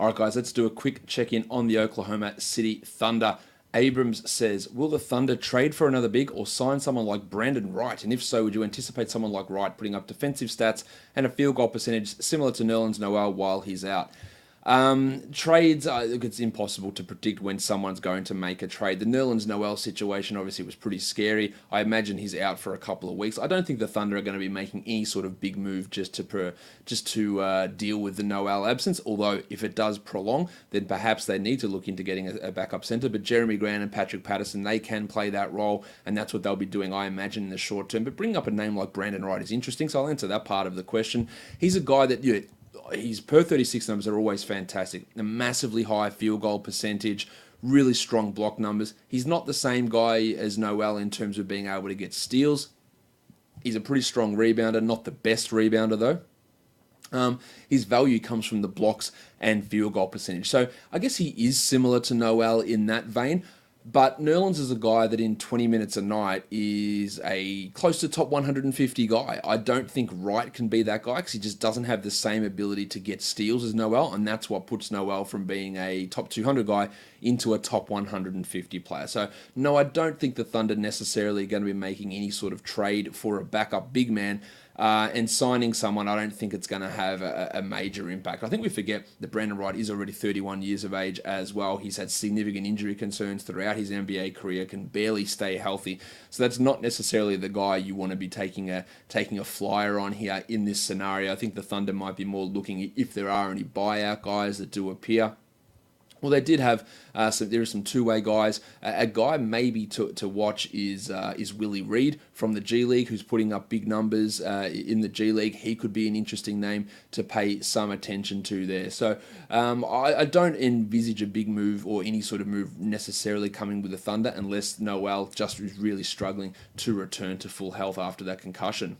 All right, guys, let's do a quick check-in on the Oklahoma City Thunder. Abrams says, will the Thunder trade for another big or sign someone like Brandon Wright? And if so, would you anticipate someone like Wright putting up defensive stats and a field goal percentage similar to Nerlens Noel while he's out? Trades, look, it's impossible to predict when someone's going to make a trade. The Nerlens Noel situation obviously was pretty scary. I imagine he's out for a couple of weeks. I don't think the Thunder are going to be making any sort of big move just to deal with the Noel absence. Although if it does prolong, then perhaps they need to look into getting a backup center. But Jeremy Grant and Patrick Patterson, they can play that role, and that's what they'll be doing, I imagine, in the short term. But bringing up a name like Brandon Wright is interesting, so I'll answer that part of the question. He's a guy that his per 36 numbers are always fantastic. A massively high field goal percentage, really strong block numbers. He's not the same guy as Noel in terms of being able to get steals. He's a pretty strong rebounder, not the best rebounder though. His value comes from the blocks and field goal percentage. So I guess he is similar to Noel in that vein. But Nerlens is a guy that in 20 minutes a night is a close to top 150 guy. I don't think Wright can be that guy because he just doesn't have the same ability to get steals as Noel, and that's what puts Noel from being a top 200 guy into a top 150 player. So no, I don't think the Thunder necessarily are going to be making any sort of trade for a backup big man. And signing someone, I don't think it's going to have a major impact. I think we forget that Brandon Wright is already 31 years of age as well. He's had significant injury concerns throughout his NBA career, can barely stay healthy. So that's not necessarily the guy you want to be taking a flyer on here in this scenario. I think the Thunder might be more looking if there are any buyout guys that do appear. Well, they did have there are some two-way guys. A guy maybe to watch is Willie Reed from the G League, who's putting up big numbers in the G League. He could be an interesting name to pay some attention to there. So I don't envisage a big move or any sort of move necessarily coming with the Thunder unless Noel just is really struggling to return to full health after that concussion.